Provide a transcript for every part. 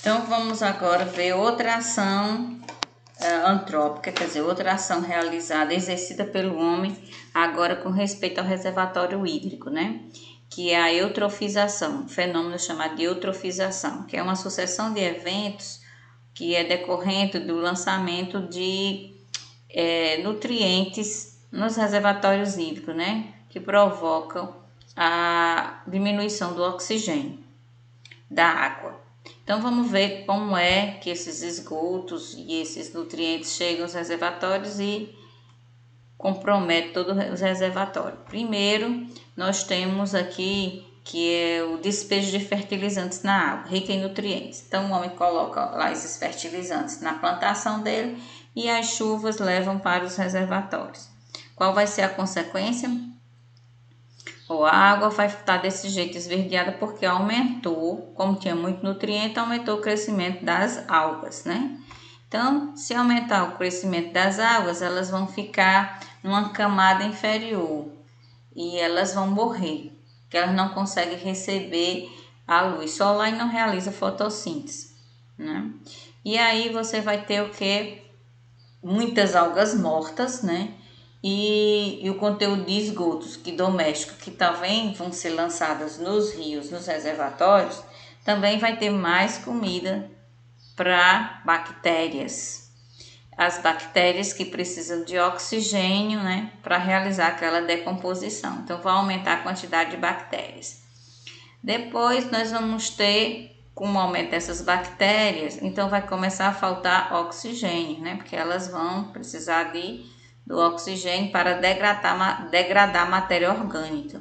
Então, vamos agora ver outra ação antrópica, quer dizer, outra ação realizada, exercida pelo homem, agora com respeito ao reservatório hídrico, né? Que é a eutrofização, um fenômeno chamado de eutrofização, que é uma sucessão de eventos que é decorrente do lançamento de nutrientes nos reservatórios hídricos, né? Que provocam a diminuição do oxigênio da água. Então vamos ver como é que esses esgotos e esses nutrientes chegam aos reservatórios e comprometem todos os reservatórios. Primeiro, nós temos aqui que é o despejo de fertilizantes na água, rica em nutrientes. Então o homem coloca lá esses fertilizantes na plantação dele e as chuvas levam para os reservatórios. Qual vai ser a consequência? A água vai estar desse jeito esverdeada porque aumentou, como tinha muito nutriente, aumentou o crescimento das algas, né? Então, se aumentar o crescimento das algas, elas vão ficar numa camada inferior e elas vão morrer, porque elas não conseguem receber a luz solar e não realizam fotossíntese, né? E aí você vai ter o que? Muitas algas mortas, né? E o conteúdo de esgotos domésticos que também vão ser lançados nos rios, nos reservatórios, também vai ter mais comida para bactérias. As bactérias que precisam de oxigênio, né, para realizar aquela decomposição. Então, vai aumentar a quantidade de bactérias. Depois, nós vamos ter, como aumenta essas bactérias, então vai começar a faltar oxigênio, né, porque elas vão precisar do oxigênio para degradar matéria orgânica.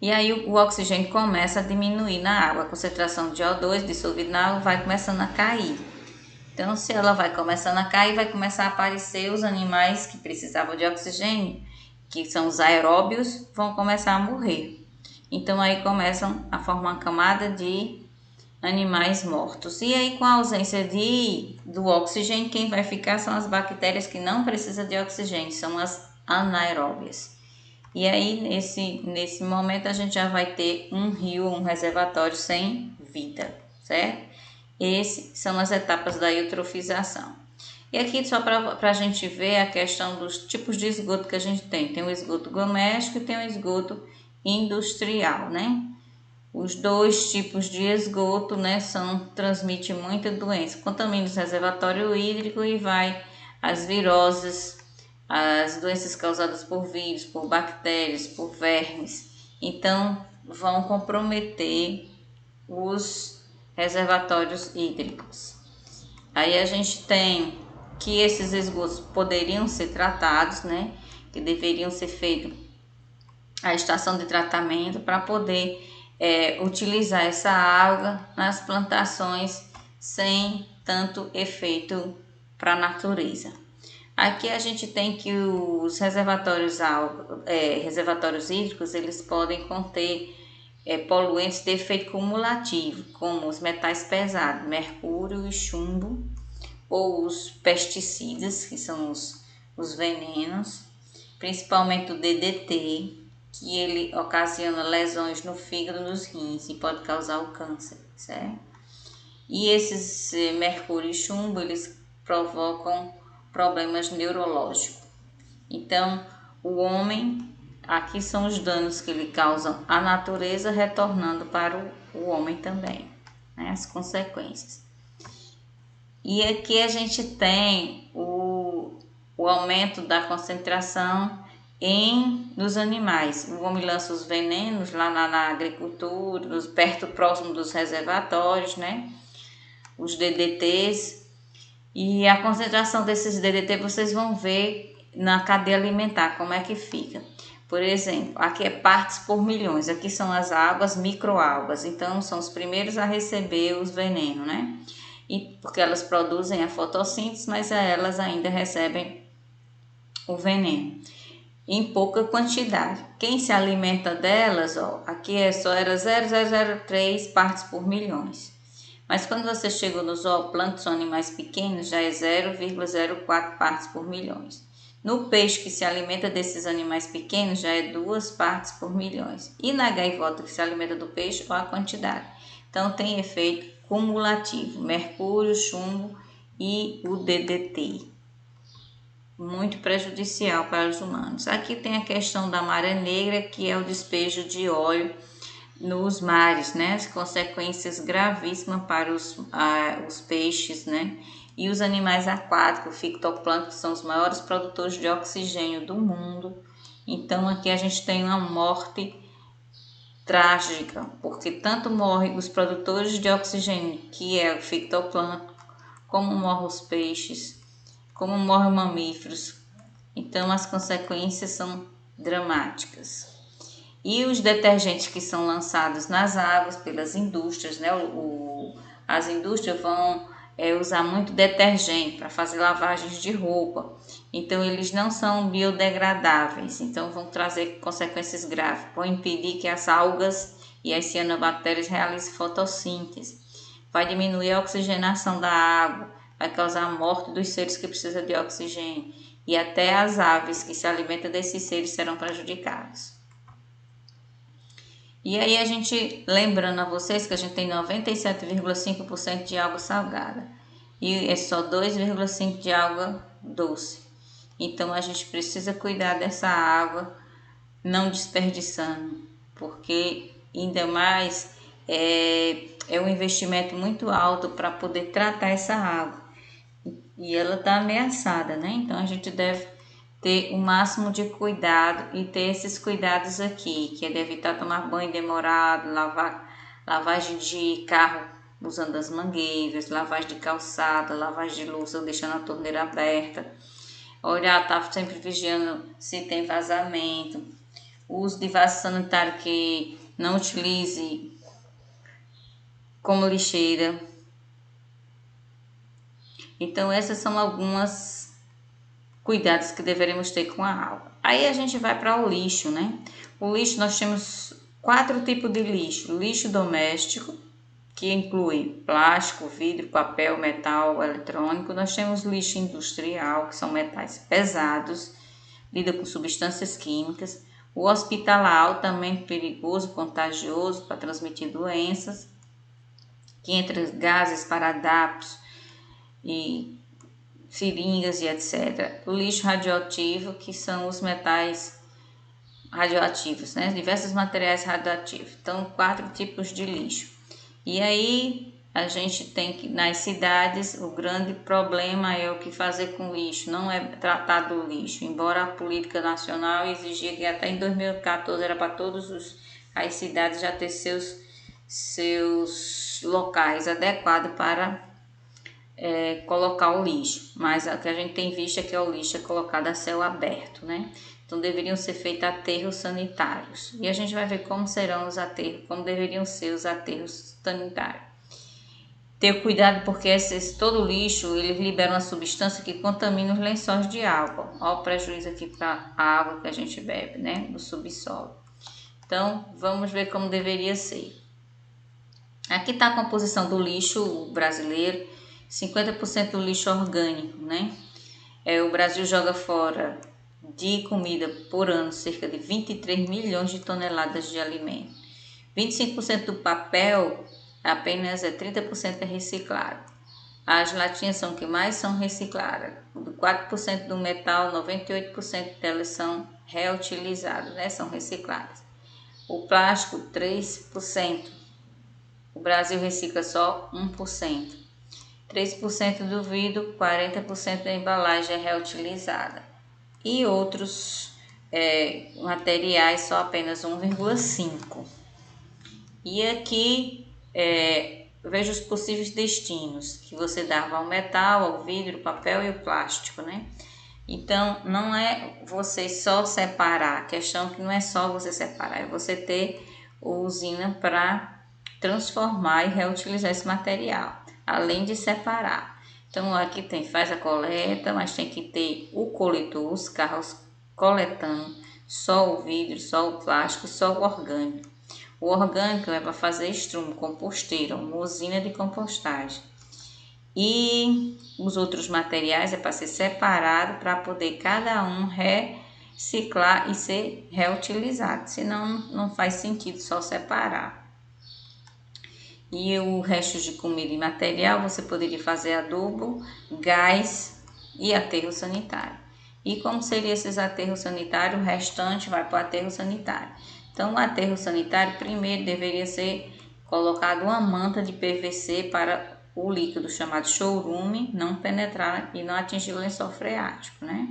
E aí o oxigênio começa a diminuir na água, a concentração de O2 dissolvido na água vai começando a cair. Então, se ela vai começando a cair, vai começar a aparecer os animais que precisavam de oxigênio, que são os aeróbios, vão começar a morrer. Então, aí começam a formar uma camada de animais mortos. E aí, com a ausência do oxigênio, quem vai ficar são as bactérias que não precisam de oxigênio, são as anaeróbias. E aí, nesse momento, a gente já vai ter um rio, um reservatório sem vida, certo? Essas são as etapas da eutrofização. E aqui, só para a gente ver a questão dos tipos de esgoto que a gente tem. Tem o esgoto doméstico e tem o esgoto industrial, né? Os dois tipos de esgoto, né, transmitem muita doença. Contamina o reservatório hídrico e vai as viroses, as doenças causadas por vírus, por bactérias, por vermes. Então, vão comprometer os reservatórios hídricos. Aí a gente tem que esses esgotos poderiam ser tratados, né, que deveriam ser feito a estação de tratamento para poder utilizar essa água nas plantações sem tanto efeito para a natureza. Aqui a gente tem que os reservatórios hídricos, eles podem conter poluentes de efeito cumulativo, como os metais pesados, mercúrio e chumbo, ou os pesticidas, que são os venenos, principalmente o DDT, que ele ocasiona lesões no fígado e nos rins e pode causar o câncer, certo? E esses mercúrio e chumbo, eles provocam problemas neurológicos. Então, o homem, aqui são os danos que ele causa à natureza, retornando para o homem também, né? As consequências. E aqui a gente tem o aumento da concentração nos animais. O homem lança os venenos lá na agricultura, próximo dos reservatórios, né? Os DDTs. E a concentração desses DDT vocês vão ver na cadeia alimentar, como é que fica. Por exemplo, aqui é partes por milhões, aqui são as águas, microalgas, então são os primeiros a receber os venenos, né? E porque elas produzem a fotossíntese, mas elas ainda recebem o veneno em pouca quantidade. Quem se alimenta delas, aqui era 0,003 partes por milhões. Mas quando você chega nos zooplânctons, são animais pequenos, já é 0,04 partes por milhões. No peixe que se alimenta desses animais pequenos, já é 2 partes por milhões. E na gaivota que se alimenta do peixe, olha a quantidade. Então tem efeito cumulativo, mercúrio, chumbo e o DDT, muito prejudicial para os humanos. Aqui tem a questão da maré negra, que é o despejo de óleo nos mares, né? As consequências gravíssimas para os peixes, né? E os animais aquáticos, fitoplâncton, que são os maiores produtores de oxigênio do mundo. Então aqui a gente tem uma morte trágica, porque tanto morrem os produtores de oxigênio, que é o fitoplâncton, como morrem os peixes, como morrem os mamíferos. Então as consequências são dramáticas. E os detergentes que são lançados nas águas pelas indústrias, né? As indústrias vão usar muito detergente para fazer lavagens de roupa. Então eles não são biodegradáveis, então vão trazer consequências graves, vão impedir que as algas e as cianobactérias realizem fotossíntese, vai diminuir a oxigenação da água, vai causar a morte dos seres que precisam de oxigênio, e até as aves que se alimentam desses seres serão prejudicadas. E aí a gente, lembrando a vocês que a gente tem 97,5% de água salgada e é só 2,5% de água doce. Então a gente precisa cuidar dessa água, não desperdiçando, porque ainda mais é um investimento muito alto para poder tratar essa água. E ela está ameaçada, né? Então a gente deve ter o máximo de cuidado e ter esses cuidados aqui, que é de evitar tomar banho demorado, lavagem de carro usando as mangueiras, lavagem de calçada, lavagem de louça deixando a torneira aberta, olhar, tá sempre vigiando se tem vazamento, o uso de vaso sanitário que não utilize como lixeira. Então essas são algumas cuidados que deveremos ter com a água. Aí a gente vai para o lixo, né? O lixo, nós temos 4 tipos de lixo. Lixo doméstico, que inclui plástico, vidro, papel, metal, eletrônico. Nós temos lixo industrial, que são metais pesados, lida com substâncias químicas. O hospitalar, altamente perigoso, contagioso, para transmitir doenças, que entre gases, paradaptos e seringas e etc. O lixo radioativo, que são os metais radioativos, né? Diversos materiais radioativos. Então, 4 tipos de lixo. E aí, a gente tem que, nas cidades, o grande problema é o que fazer com o lixo, não é tratar do lixo. Embora a política nacional exigia que até em 2014 era para todas as cidades já ter seus locais adequados para colocar o lixo, mas o que a gente tem visto é que o lixo é colocado a céu aberto, né? Então deveriam ser feitos aterros sanitários. E a gente vai ver como serão os aterros, como deveriam ser os aterros sanitários. Ter cuidado porque todo lixo ele libera uma substância que contamina os lençóis de água. Olha o prejuízo aqui para a água que a gente bebe, né? No subsolo. Então vamos ver como deveria ser. Aqui está a composição do lixo brasileiro. 50% do lixo orgânico, né? O Brasil joga fora de comida por ano cerca de 23 milhões de toneladas de alimento. 25% do papel, apenas 30% é reciclado. As latinhas são que mais são recicladas. 4% do metal, 98% delas são reutilizadas, né? São recicladas. O plástico, 3%. O Brasil recicla só 1%. 3% do vidro, 40% da embalagem é reutilizada. E outros materiais só apenas 1,5%. E aqui veja os possíveis destinos que você dava ao metal, ao vidro, ao papel e ao plástico, né? Então, não é você só separar, a questão que não é só você separar, é você ter usina para transformar e reutilizar esse material, além de separar. Então aqui faz a coleta, mas tem que ter o coletor, os carros coletando só o vidro, só o plástico, só o orgânico. O orgânico é para fazer estrumo, composteira, uma usina de compostagem. E os outros materiais é para ser separado para poder cada um reciclar e ser reutilizado, senão não faz sentido só separar. e o resto de comida e material você poderia fazer adubo, gás e aterro sanitário. E como seria esses aterros sanitários? O restante vai para o aterro sanitário. Então, o aterro sanitário primeiro deveria ser colocado uma manta de PVC para o líquido chamado chorume não penetrar e não atingir o lençol freático, né?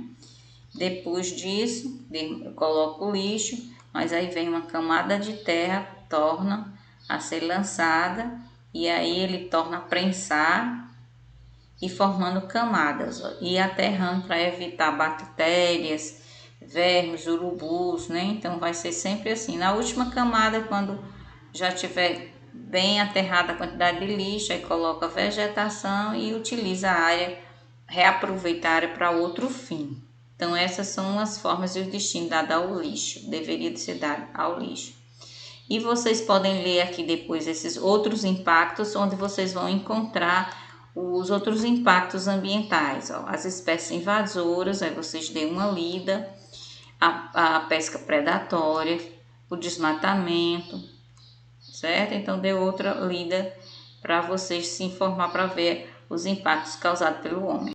Depois disso, eu coloco o lixo, mas aí vem uma camada de terra, torna a ser lançada e aí ele torna a prensar e formando camadas e aterrando para evitar bactérias, vermes, urubus, né? Então vai ser sempre assim. Na última camada, quando já tiver bem aterrada a quantidade de lixo, aí coloca a vegetação e utiliza a área, reaproveita a área para outro fim. Então essas são as formas e o destino dado ao lixo, deveria ser dado ao lixo. E vocês podem ler aqui depois esses outros impactos, onde vocês vão encontrar os outros impactos ambientais, ó, as espécies invasoras, aí vocês dêem uma lida, a pesca predatória, o desmatamento, certo? Então dê outra lida para vocês se informar para ver os impactos causados pelo homem.